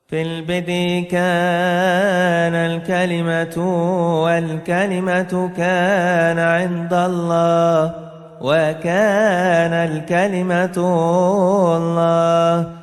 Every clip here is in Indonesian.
في البدء كان الكلمة والكلمة كان عند الله وكان الكلمة الله.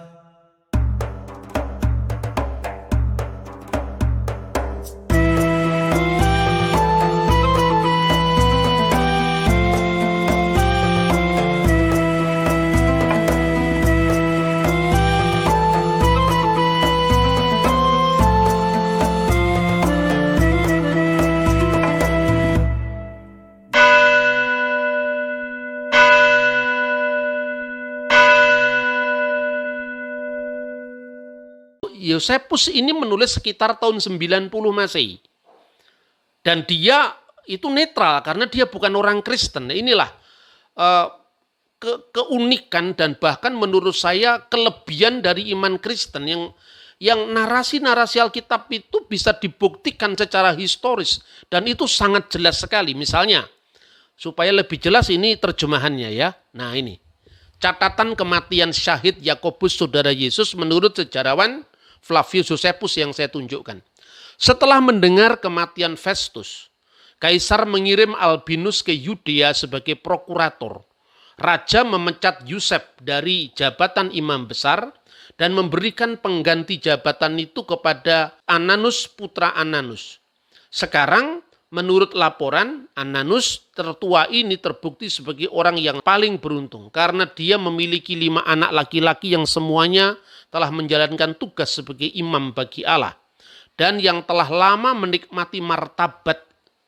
Yosefus ini menulis sekitar tahun 90 Masehi. Dan dia itu netral karena dia bukan orang Kristen. Inilah keunikan dan bahkan menurut saya kelebihan dari iman Kristen yang narasi-narasi Alkitab itu bisa dibuktikan secara historis dan itu sangat jelas sekali. Misalnya, supaya lebih jelas ini terjemahannya ya. Nah ini, catatan kematian syahid Yakobus saudara Yesus menurut sejarawan Flavius Josephus yang saya tunjukkan. Setelah mendengar kematian Festus, Kaisar mengirim Albinus ke Yudea sebagai prokurator. Raja memecat Yusef dari jabatan imam besar dan memberikan pengganti jabatan itu kepada Ananus putra Ananus. Sekarang menurut laporan, Ananus tertua ini terbukti sebagai orang yang paling beruntung karena dia memiliki 5 anak laki-laki yang semuanya telah menjalankan tugas sebagai imam bagi Allah dan yang telah lama menikmati martabat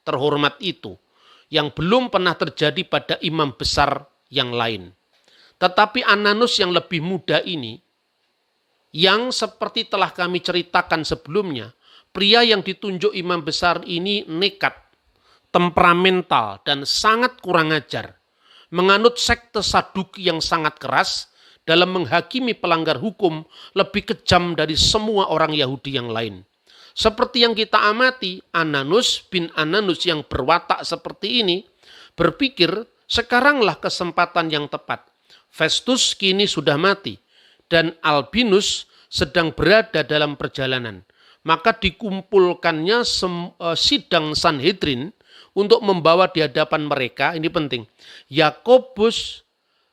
terhormat itu yang belum pernah terjadi pada imam besar yang lain. Tetapi Ananus yang lebih muda ini, yang seperti telah kami ceritakan sebelumnya, pria yang ditunjuk imam besar ini nekat, temperamental, dan sangat kurang ajar. Menganut sekte Saduki yang sangat keras dalam menghakimi pelanggar hukum lebih kejam dari semua orang Yahudi yang lain. Seperti yang kita amati, Ananus bin Ananus yang berwatak seperti ini berpikir sekaranglah kesempatan yang tepat. Festus kini sudah mati dan Albinus sedang berada dalam perjalanan. Maka dikumpulkannya sidang Sanhedrin untuk membawa di hadapan mereka, ini penting, Yakobus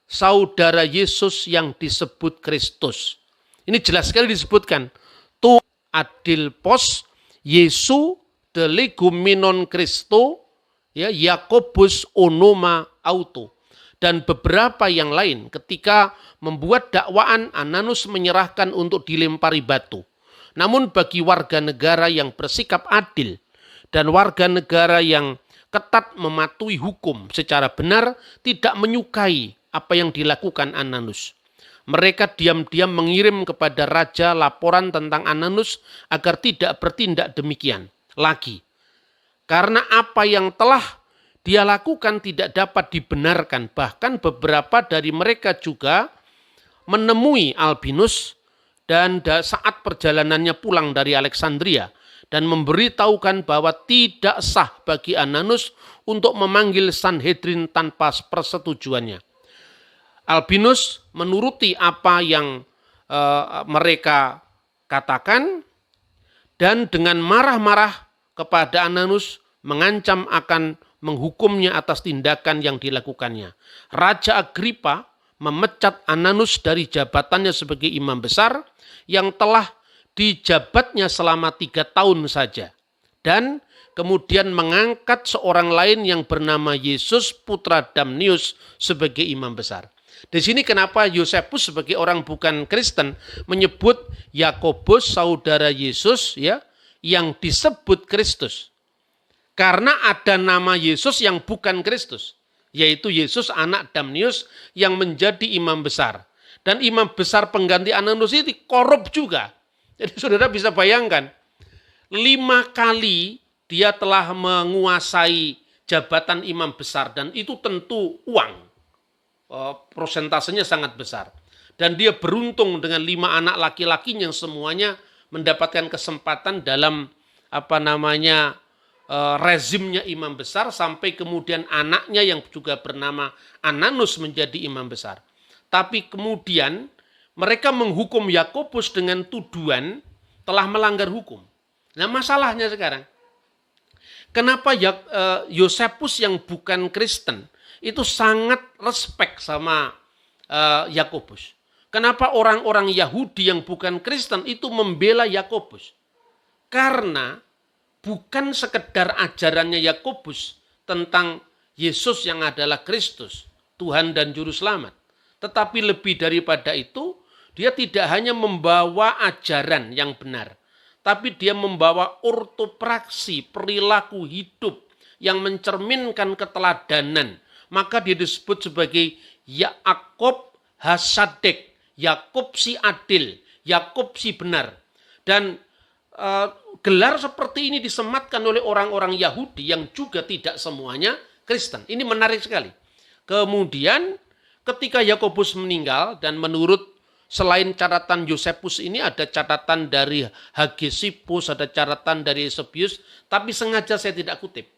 saudara Yesus yang disebut Kristus. Ini jelas sekali disebutkan. Tu adilpos Yesu de legumenon Christo, ya, Yakobus onoma auto. Dan beberapa yang lain ketika membuat dakwaan, Ananus menyerahkan untuk dilempari batu. Namun bagi warga negara yang bersikap adil dan warga negara yang ketat mematuhi hukum secara benar tidak menyukai apa yang dilakukan Ananus. Mereka diam-diam mengirim kepada raja laporan tentang Ananus agar tidak bertindak demikian lagi. Karena apa yang telah dia lakukan tidak dapat dibenarkan. Bahkan beberapa dari mereka juga menemui Albinus dan saat perjalanannya pulang dari Alexandria dan memberitahukan bahwa tidak sah bagi Ananus untuk memanggil Sanhedrin tanpa persetujuannya. Albinus menuruti apa yang mereka katakan dan dengan marah-marah kepada Ananus mengancam akan menghukumnya atas tindakan yang dilakukannya. Raja Agripa memecat Ananus dari jabatannya sebagai imam besar yang telah dijabatnya selama 3 tahun saja. Dan kemudian mengangkat seorang lain yang bernama Yesus putra Damnius sebagai imam besar. Di sini kenapa Yosefus sebagai orang bukan Kristen menyebut Yakobus saudara Yesus ya yang disebut Kristus. Karena ada nama Yesus yang bukan Kristus, yaitu Yesus anak Damnius yang menjadi imam besar. Dan imam besar pengganti Ananus itu korup juga. Jadi saudara bisa bayangkan, 5 kali dia telah menguasai jabatan imam besar dan itu tentu uang. Prosentasenya sangat besar. Dan dia beruntung dengan 5 anak laki-laki yang semuanya mendapatkan kesempatan dalam rezimnya imam besar sampai kemudian anaknya yang juga bernama Ananus menjadi imam besar. Tapi kemudian mereka menghukum Yakobus dengan tuduhan telah melanggar hukum. Nah, masalahnya sekarang, kenapa Yosefus yang bukan Kristen itu sangat respect sama Yakobus? Kenapa orang-orang Yahudi yang bukan Kristen itu membela Yakobus? Karena bukan sekedar ajarannya Yakobus tentang Yesus yang adalah Kristus, Tuhan dan Juru Selamat. Tetapi lebih daripada itu, dia tidak hanya membawa ajaran yang benar, tapi dia membawa ortopraksi, perilaku hidup yang mencerminkan keteladanan. Maka dia disebut sebagai Yakob Hasadek, Yakub si adil, Yakub si benar. Dan gelar seperti ini disematkan oleh orang-orang Yahudi yang juga tidak semuanya Kristen. Ini menarik sekali. Kemudian ketika Yakobus meninggal, dan menurut selain catatan Yosefus ini ada catatan dari Hagesippus, ada catatan dari Eusebius, tapi sengaja saya tidak kutip.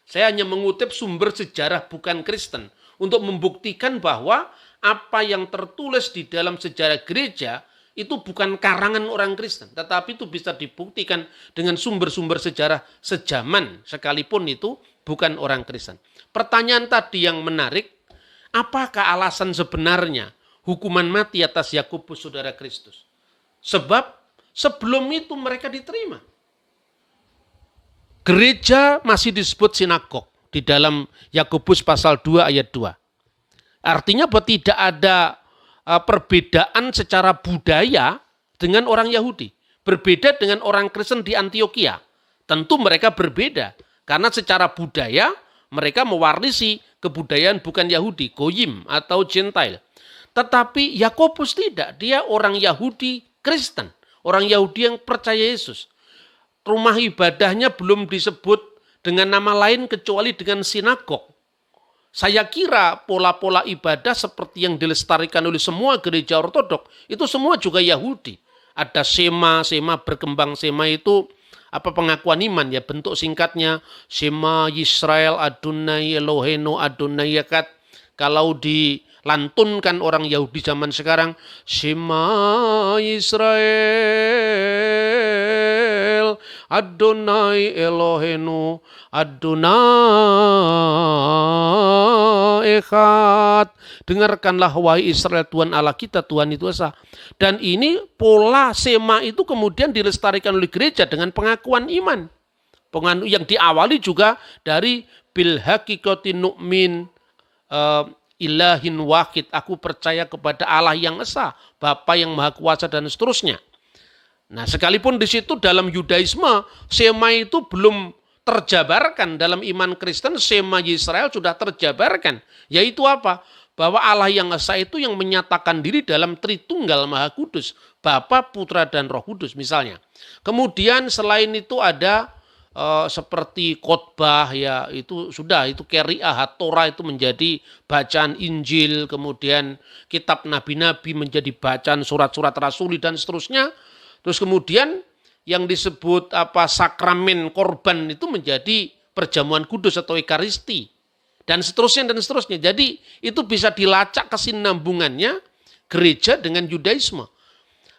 Saya hanya mengutip sumber sejarah bukan Kristen untuk membuktikan bahwa apa yang tertulis di dalam sejarah gereja itu bukan karangan orang Kristen, tetapi itu bisa dibuktikan dengan sumber-sumber sejarah sejaman, sekalipun itu bukan orang Kristen. Pertanyaan tadi yang menarik, apakah alasan sebenarnya hukuman mati atas Yakobus saudara Kristus? Sebab sebelum itu mereka diterima. Gereja masih disebut sinagog di dalam Yakobus pasal 2 ayat 2. Artinya bahwa tidak ada perbedaan secara budaya dengan orang Yahudi. Berbeda dengan orang Kristen di Antioquia. Tentu mereka berbeda. Karena secara budaya mereka mewarisi kebudayaan bukan Yahudi, Goyim atau Gentile. Tetapi Yakobus tidak. Dia orang Yahudi Kristen. Orang Yahudi yang percaya Yesus. Rumah ibadahnya belum disebut dengan nama lain kecuali dengan sinagog. Saya kira pola-pola ibadah seperti yang dilestarikan oleh semua gereja ortodok, itu semua juga Yahudi. Ada sema berkembang. Sema itu pengakuan iman ya, bentuk singkatnya Shema Yisrael Adonai Eloheinu Adonai Echad. Kalau dilantunkan orang Yahudi zaman sekarang, Shema Yisrael Adonai Eloheinu Adonai Echad. Dengarkanlah wahai Israel, Tuhan Allah kita, Tuhan itu esa. Dan ini pola sema itu kemudian dilestarikan oleh gereja dengan pengakuan iman. Yang diawali juga dari bil hakikati nu'min ilahin wahid. Aku percaya kepada Allah yang esa, Bapa yang maha kuasa dan seterusnya. Nah, sekalipun di situ dalam Yudaisme, sema itu belum terjabarkan. Dalam iman Kristen, sema Yisrael sudah terjabarkan. Yaitu apa? Bahwa Allah yang esa itu yang menyatakan diri dalam Tritunggal Maha Kudus. Bapa, Putra, dan Roh Kudus misalnya. Kemudian selain itu ada seperti khotbah ya, itu sudah, itu qiri'ah, Torah itu menjadi bacaan Injil, kemudian kitab nabi-nabi menjadi bacaan surat-surat rasuli dan seterusnya. Terus kemudian yang disebut sakramen korban itu menjadi perjamuan kudus atau ekaristi dan seterusnya dan seterusnya. Jadi itu bisa dilacak kesinambungannya gereja dengan Yudaisme.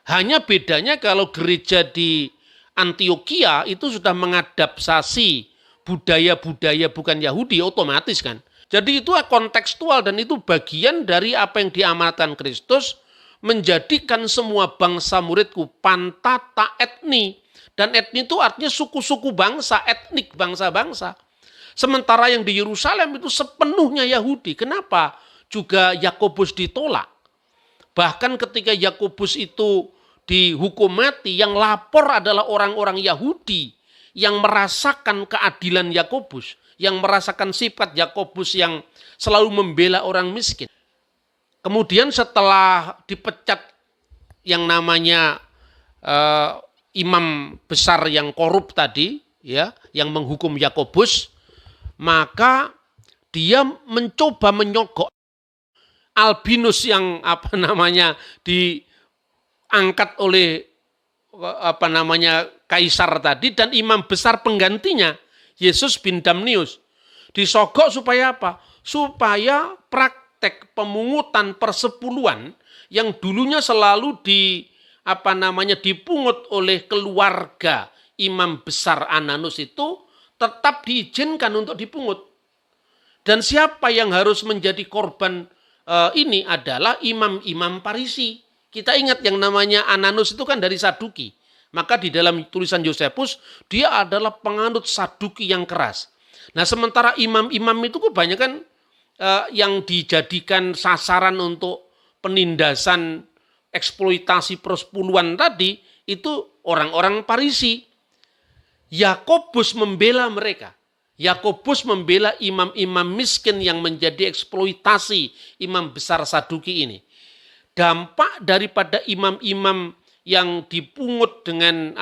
Hanya bedanya kalau gereja di Antioquia itu sudah mengadaptasi budaya-budaya bukan Yahudi, otomatis kan. Jadi itu kontekstual dan itu bagian dari apa yang diamanatkan Kristus, menjadikan semua bangsa muridku pantata etni. Dan etni itu artinya suku-suku bangsa, etnik bangsa-bangsa. Sementara yang di Yerusalem itu sepenuhnya Yahudi. Kenapa juga Yakobus ditolak? Bahkan ketika Yakobus itu dihukum mati, yang lapor adalah orang-orang Yahudi yang merasakan keadilan Yakobus, yang merasakan sifat Yakobus yang selalu membela orang miskin. Kemudian setelah dipecat yang namanya imam besar yang korup tadi, ya, yang menghukum Yakobus, maka dia mencoba menyogok Albinus yang diangkat oleh kaisar tadi, dan imam besar penggantinya Yesus bin Damnius disogok supaya apa? Supaya praktek pemungutan persepuluhan yang dulunya selalu dipungut oleh keluarga imam besar Ananus itu tetap diizinkan untuk dipungut. Dan siapa yang harus menjadi korban ini adalah imam-imam Farisi. Kita ingat yang namanya Ananus itu kan dari Saduki. Maka di dalam tulisan Yosefus, dia adalah penganut Saduki yang keras. Nah, sementara imam-imam itu kebanyakan yang dijadikan sasaran untuk penindasan eksploitasi persepuluhan tadi, itu orang-orang Farisi. Yakobus membela mereka. Yakobus membela imam-imam miskin yang menjadi eksploitasi imam besar Saduki ini. Dampak daripada imam-imam yang dipungut dengan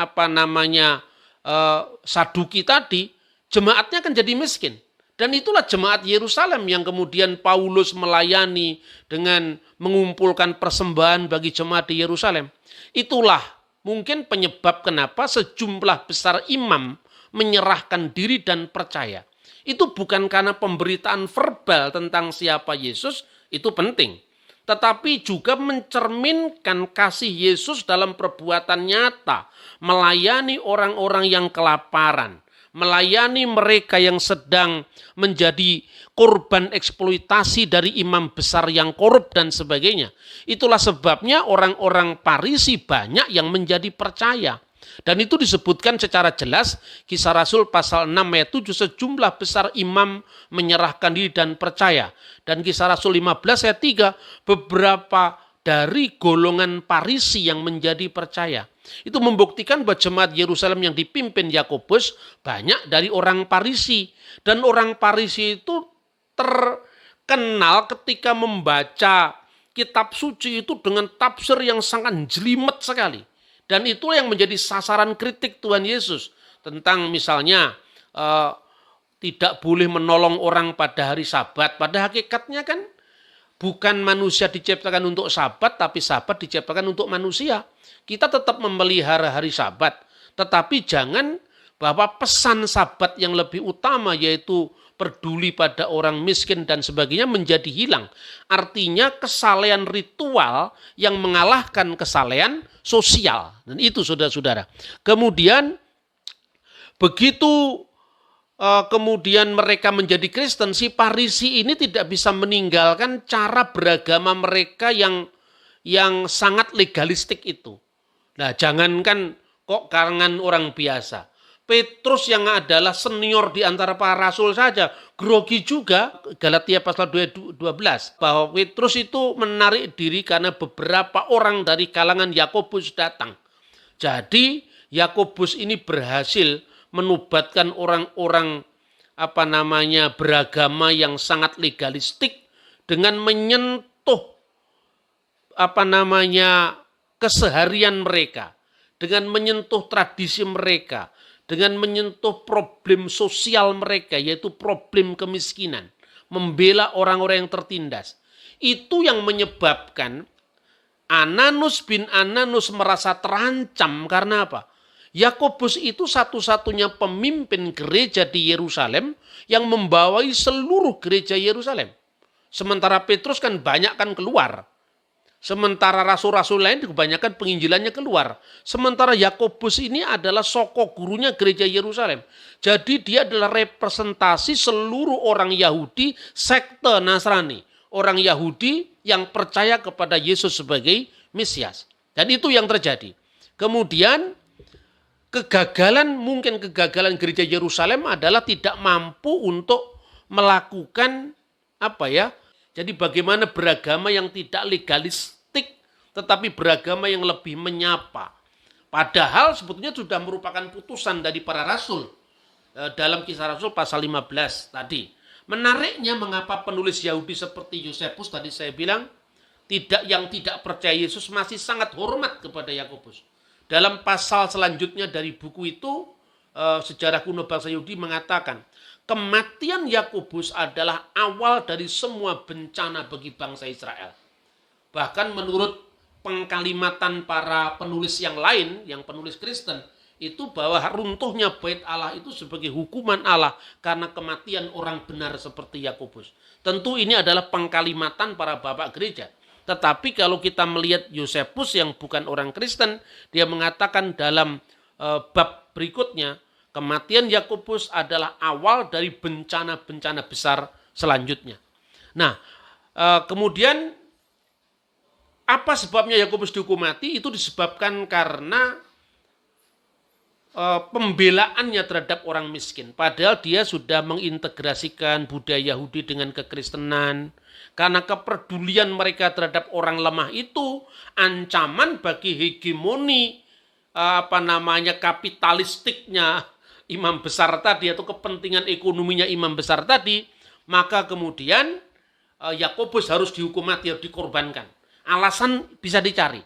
Saduki tadi, jemaatnya akan jadi miskin. Dan itulah jemaat Yerusalem yang kemudian Paulus melayani dengan mengumpulkan persembahan bagi jemaat di Yerusalem. Itulah mungkin penyebab kenapa sejumlah besar imam menyerahkan diri dan percaya. Itu bukan karena pemberitaan verbal tentang siapa Yesus, itu penting. Tetapi juga mencerminkan kasih Yesus dalam perbuatan nyata, melayani orang-orang yang kelaparan, melayani mereka yang sedang menjadi korban eksploitasi dari imam besar yang korup dan sebagainya. Itulah sebabnya orang-orang Farisi banyak yang menjadi percaya. Dan itu disebutkan secara jelas Kisah Rasul pasal 6 ayat 7, sejumlah besar imam menyerahkan diri dan percaya. Dan Kisah Rasul 15 ayat 3, beberapa dari golongan Farisi yang menjadi percaya. Itu membuktikan bahwa jemaat Yerusalem yang dipimpin Yakobus banyak dari orang Farisi. Dan orang Farisi itu terkenal ketika membaca kitab suci itu dengan tafsir yang sangat jelimet sekali. Dan itulah yang menjadi sasaran kritik Tuhan Yesus. Tentang misalnya tidak boleh menolong orang pada hari Sabat. Pada hakikatnya kan bukan manusia diciptakan untuk Sabat, tapi Sabat diciptakan untuk manusia. Kita tetap memelihara hari Sabat. Tetapi jangan bahwa pesan Sabat yang lebih utama yaitu peduli pada orang miskin dan sebagainya menjadi hilang. Artinya kesalehan ritual yang mengalahkan kesalehan sosial. Dan itu saudara-saudara. Kemudian begitu kemudian mereka menjadi Kristen, si Farisi ini tidak bisa meninggalkan cara beragama mereka yang sangat legalistik itu. Nah, jangankan kok kalangan orang biasa. Petrus yang adalah senior di antara para rasul saja grogi juga. Galatia pasal 12 bahwa Petrus itu menarik diri karena beberapa orang dari kalangan Yakobus datang. Jadi Yakobus ini berhasil menubatkan orang-orang beragama yang sangat legalistik dengan menyentuh keseharian mereka, dengan menyentuh tradisi mereka, dengan menyentuh problem sosial mereka, yaitu problem kemiskinan, membela orang-orang yang tertindas. Itu yang menyebabkan Ananus bin Ananus merasa terancam karena apa? Yakobus itu satu-satunya pemimpin gereja di Yerusalem yang membawai seluruh gereja Yerusalem. Sementara Petrus kan banyak kan keluar. Sementara rasul-rasul lain kebanyakan penginjilannya keluar. Sementara Yakobus ini adalah soko gurunya gereja Yerusalem. Jadi dia adalah representasi seluruh orang Yahudi sekte Nasrani. Orang Yahudi yang percaya kepada Yesus sebagai Mesias. Dan itu yang terjadi. Kemudian kegagalan gereja Yerusalem adalah tidak mampu untuk melakukan jadi bagaimana beragama yang tidak legalistik tetapi beragama yang lebih menyapa. Padahal sebetulnya sudah merupakan putusan dari para rasul dalam Kisah Rasul pasal 15 tadi. Menariknya mengapa penulis Yahudi seperti Yosefus tadi saya bilang yang tidak percaya Yesus masih sangat hormat kepada Yakobus. Dalam pasal selanjutnya dari buku itu sejarah kuno bangsa Yahudi mengatakan kematian Yakobus adalah awal dari semua bencana bagi bangsa Israel. Bahkan menurut pengkalimatan para penulis yang lain, yang penulis Kristen, itu bahwa runtuhnya bait Allah itu sebagai hukuman Allah karena kematian orang benar seperti Yakobus. Tentu ini adalah pengkalimatan para bapak gereja. Tetapi kalau kita melihat Yosefus yang bukan orang Kristen, dia mengatakan dalam bab berikutnya, kematian Yakobus adalah awal dari bencana-bencana besar selanjutnya. Nah, kemudian apa sebabnya Yakobus dihukum mati? Itu disebabkan karena pembelaannya terhadap orang miskin. Padahal dia sudah mengintegrasikan budaya Yahudi dengan kekristenan. Karena kepedulian mereka terhadap orang lemah itu ancaman bagi hegemoni kapitalistiknya imam besar tadi atau kepentingan ekonominya imam besar tadi, maka kemudian Yakobus harus dihukum mati, harus dikorbankan. Alasan bisa dicari.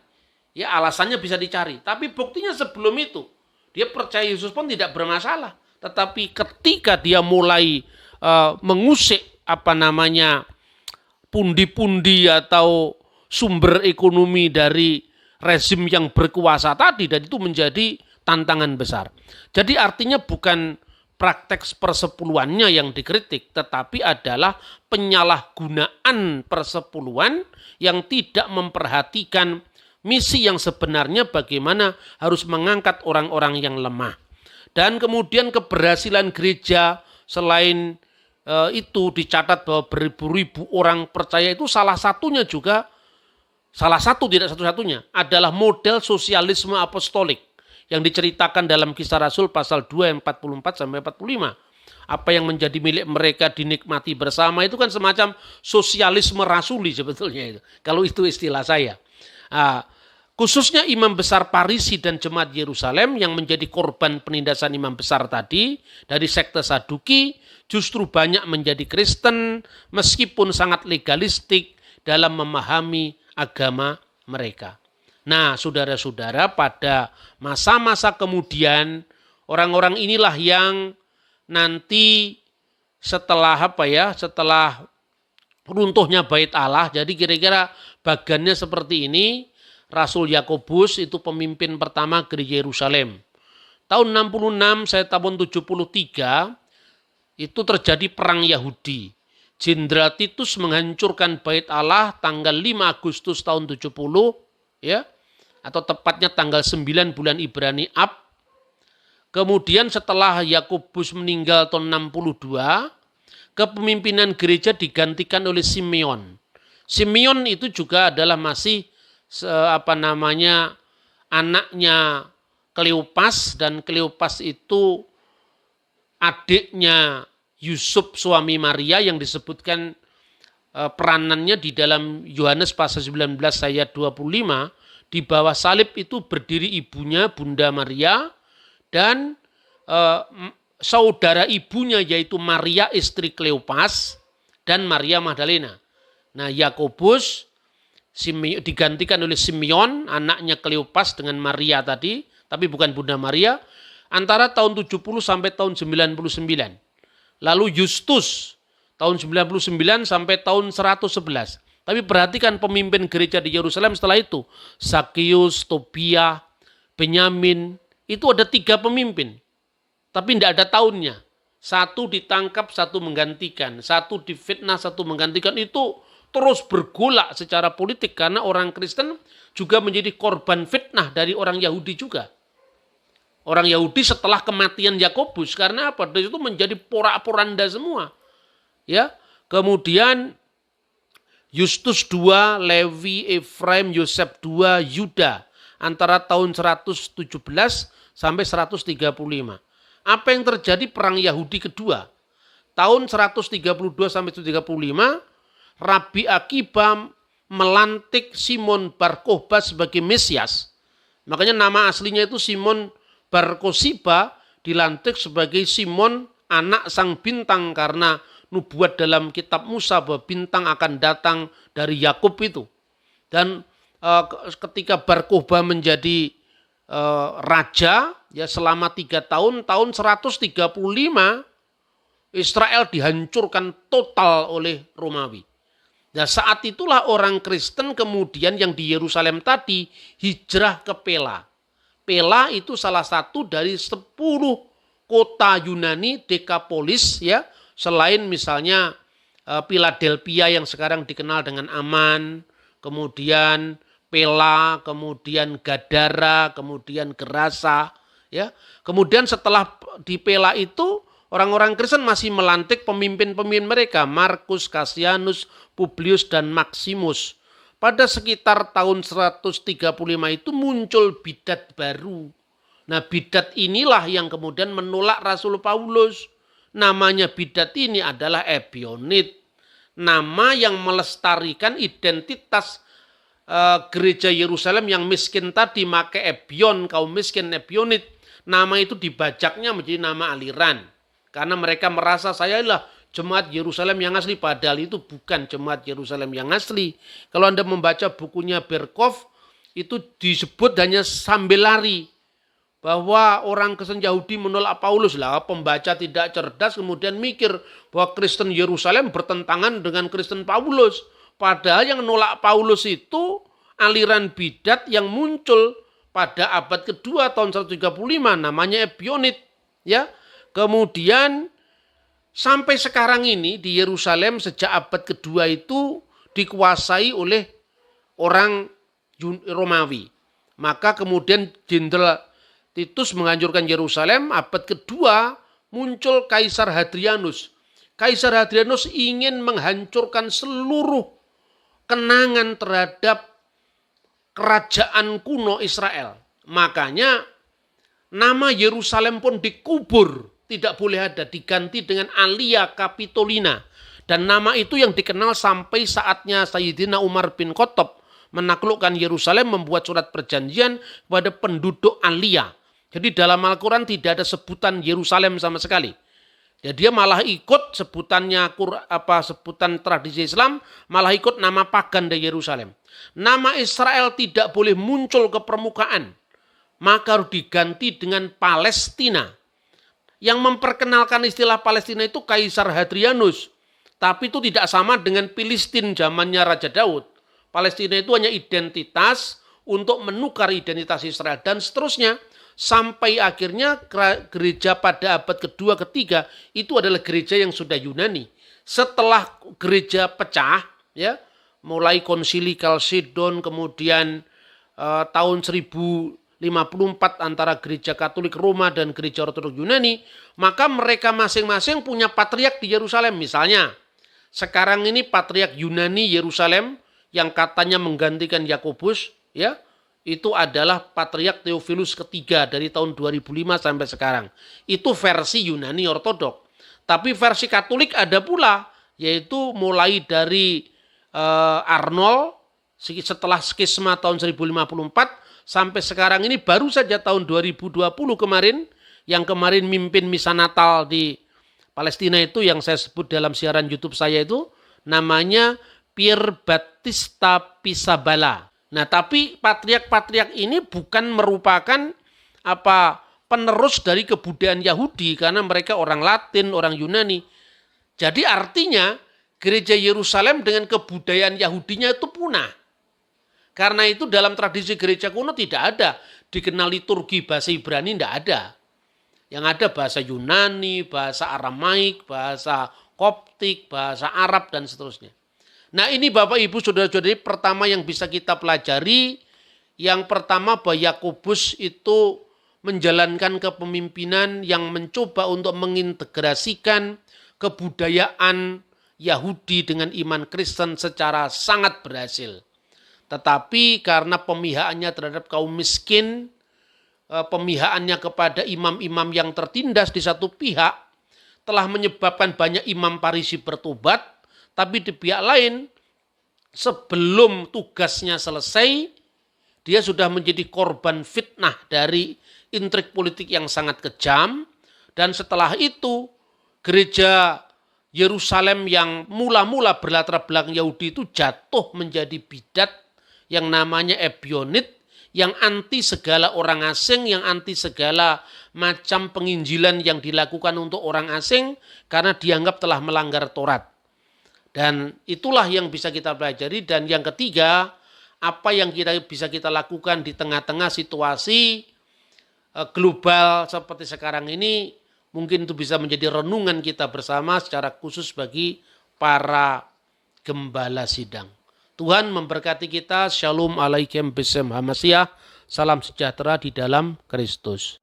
Ya, alasannya bisa dicari, tapi buktinya sebelum itu dia percaya Yesus pun tidak bermasalah. Tetapi ketika dia mulai mengusik pundi-pundi atau sumber ekonomi dari rezim yang berkuasa tadi, dan itu menjadi tantangan besar. Jadi artinya bukan praktek persepuluhannya yang dikritik, tetapi adalah penyalahgunaan persepuluhan yang tidak memperhatikan misi yang sebenarnya bagaimana harus mengangkat orang-orang yang lemah. Dan kemudian keberhasilan gereja selain itu dicatat bahwa beribu-ribu orang percaya itu salah satunya juga, salah satu tidak satu-satunya, adalah model sosialisme apostolik yang diceritakan dalam Kisah Rasul pasal 2 ayat 44 sampai 45. Apa yang menjadi milik mereka dinikmati bersama, itu kan semacam sosialisme rasuli sebetulnya itu. Kalau itu istilah saya. Khususnya imam besar Parisi dan jemaat Yerusalem yang menjadi korban penindasan imam besar tadi dari sekte Saduki, justru banyak menjadi Kristen meskipun sangat legalistik dalam memahami agama mereka. Nah, saudara-saudara, pada masa-masa kemudian orang-orang inilah yang nanti setelah runtuhnya Bait Allah, jadi kira-kira bagannya seperti ini. Rasul Yakobus itu pemimpin pertama gereja Yerusalem. Tahun 66 sampai tahun 73 itu terjadi perang Yahudi. Jenderal Titus menghancurkan Bait Allah tanggal 5 Agustus tahun 70, ya, atau tepatnya tanggal 9 bulan Ibrani Ab. Kemudian setelah Yakobus meninggal tahun 62, kepemimpinan gereja digantikan oleh Simeon. Simeon itu juga adalah masih anaknya Kleopas, dan Kleopas itu adiknya Yusuf suami Maria yang disebutkan peranannya di dalam Yohanes pasal 19 ayat 25. Di bawah salib itu berdiri ibunya Bunda Maria dan saudara ibunya yaitu Maria istri Kleopas dan Maria Magdalena. Nah, Yakobus digantikan oleh Simeon, anaknya Kleopas dengan Maria tadi, tapi bukan Bunda Maria, antara tahun 70 sampai tahun 99. Lalu Justus tahun 99 sampai tahun 111. Tapi perhatikan pemimpin gereja di Yerusalem setelah itu, Zakius, Tobia, Benyamin, itu ada 3 pemimpin. Tapi tidak ada tahunnya. Satu ditangkap, satu menggantikan, satu difitnah, satu menggantikan. Itu terus bergolak secara politik karena orang Kristen juga menjadi korban fitnah dari orang Yahudi juga. Orang Yahudi setelah kematian Yakobus, karena apa? Dari itu menjadi porak-poranda semua. Ya, kemudian Justus II, Lewi, Efraim, Yosef II, Yuda antara tahun 117 sampai 135. Apa yang terjadi perang Yahudi kedua? Tahun 132 sampai 135 Rabi Akiba melantik Simon Bar Kokhba sebagai Mesias. Makanya nama aslinya itu Simon Bar Kosiba, dilantik sebagai Simon anak sang bintang karena nubuat dalam kitab Musa bahwa bintang akan datang dari Yakub itu. Dan ketika Bar Kokhba menjadi raja ya selama 3 tahun, tahun 135 Israel dihancurkan total oleh Romawi. Nah, saat itulah orang Kristen kemudian yang di Yerusalem tadi hijrah ke Pela. Pela itu salah satu dari 10 kota Yunani Dekapolis, ya, selain misalnya Philadelphia yang sekarang dikenal dengan Aman, kemudian Pela, kemudian Gadara, kemudian Gerasa, ya. Kemudian setelah di Pela itu orang-orang Kristen masih melantik pemimpin-pemimpin mereka, Markus, Cassianus, Publius dan Maximus. Pada sekitar tahun 135 itu muncul bidat baru. Nah, bidat inilah yang kemudian menolak Rasul Paulus. Namanya bidat ini adalah Ebionit. Nama yang melestarikan identitas gereja Yerusalem yang miskin tadi, make Ebion, kaum miskin Ebionit. Nama itu dibajaknya menjadi nama aliran. Karena mereka merasa saya adalah jemaat Yerusalem yang asli, padahal itu bukan jemaat Yerusalem yang asli. Kalau Anda membaca bukunya Berkov, itu disebut hanya sambil lari. Bahwa orang Kristen Yahudi menolak Paulus. Lah, pembaca tidak cerdas kemudian mikir bahwa Kristen Yerusalem bertentangan dengan Kristen Paulus. Padahal yang menolak Paulus itu aliran bidat yang muncul pada abad kedua tahun 135, namanya Ebionit. Ya. Kemudian sampai sekarang ini di Yerusalem sejak abad kedua itu dikuasai oleh orang Romawi. Maka kemudian Jenderal Titus menghancurkan Yerusalem, abad kedua muncul Kaisar Hadrianus. Kaisar Hadrianus ingin menghancurkan seluruh kenangan terhadap kerajaan kuno Israel. Makanya nama Yerusalem pun dikubur, tidak boleh ada, diganti dengan Alia Capitolina. Dan nama itu yang dikenal sampai saatnya Sayyidina Umar bin Khattab menaklukkan Yerusalem, membuat surat perjanjian kepada penduduk Alia. Jadi dalam Al-Quran tidak ada sebutan Yerusalem sama sekali. Ya, dia malah ikut sebutannya sebutan tradisi Islam, malah ikut nama pagan dari Yerusalem. Nama Israel tidak boleh muncul ke permukaan, maka harus diganti dengan Palestina. Yang memperkenalkan istilah Palestina itu Kaisar Hadrianus, tapi itu tidak sama dengan Filistin zamannya Raja Daud. Palestina itu hanya identitas untuk menukar identitas Israel dan seterusnya. Sampai akhirnya gereja pada abad kedua, ketiga itu adalah gereja yang sudah Yunani. Setelah gereja pecah, ya, mulai konsili Kalsedon, kemudian tahun 1054 antara gereja Katolik Roma dan gereja Ortodoks Yunani, maka mereka masing-masing punya patriark di Yerusalem. Misalnya, sekarang ini patriark Yunani Yerusalem yang katanya menggantikan Yakobus, ya, itu adalah Patriark Theophilus ketiga dari tahun 2005 sampai sekarang. Itu versi Yunani Ortodok. Tapi versi Katolik ada pula, yaitu mulai dari Arnold setelah skisma tahun 1054 sampai sekarang ini baru saja tahun 2020 kemarin, yang kemarin mimpin misa Natal di Palestina itu yang saya sebut dalam siaran YouTube saya itu namanya Pier Battista Pizzaballa. Nah, tapi patriark-patriark ini bukan merupakan penerus dari kebudayaan Yahudi karena mereka orang Latin, orang Yunani. Jadi artinya gereja Yerusalem dengan kebudayaan Yahudinya itu punah. Karena itu dalam tradisi gereja kuno tidak ada dikenal liturgi bahasa Ibrani, tidak ada. Yang ada bahasa Yunani, bahasa Aramaik, bahasa Koptik, bahasa Arab dan seterusnya. Nah, ini Bapak Ibu Saudara-saudari pertama yang bisa kita pelajari. Yang pertama bahwa Yakobus itu menjalankan kepemimpinan yang mencoba untuk mengintegrasikan kebudayaan Yahudi dengan iman Kristen secara sangat berhasil. Tetapi karena pemihaannya terhadap kaum miskin, pemihaannya kepada imam-imam yang tertindas di satu pihak, telah menyebabkan banyak imam Farisi bertobat. Tapi di pihak lain, sebelum tugasnya selesai, dia sudah menjadi korban fitnah dari intrik politik yang sangat kejam. Dan setelah itu, gereja Yerusalem yang mula-mula berlatar belakang Yahudi itu jatuh menjadi bidat yang namanya Ebionit, yang anti segala orang asing, yang anti segala macam penginjilan yang dilakukan untuk orang asing, karena dianggap telah melanggar Taurat. Dan itulah yang bisa kita pelajari. Dan yang ketiga, apa yang bisa kita lakukan di tengah-tengah situasi global seperti sekarang ini, mungkin itu bisa menjadi renungan kita bersama secara khusus bagi para gembala sidang. Tuhan memberkati kita. Shalom alaikum bisem hamasiah. Salam sejahtera di dalam Kristus.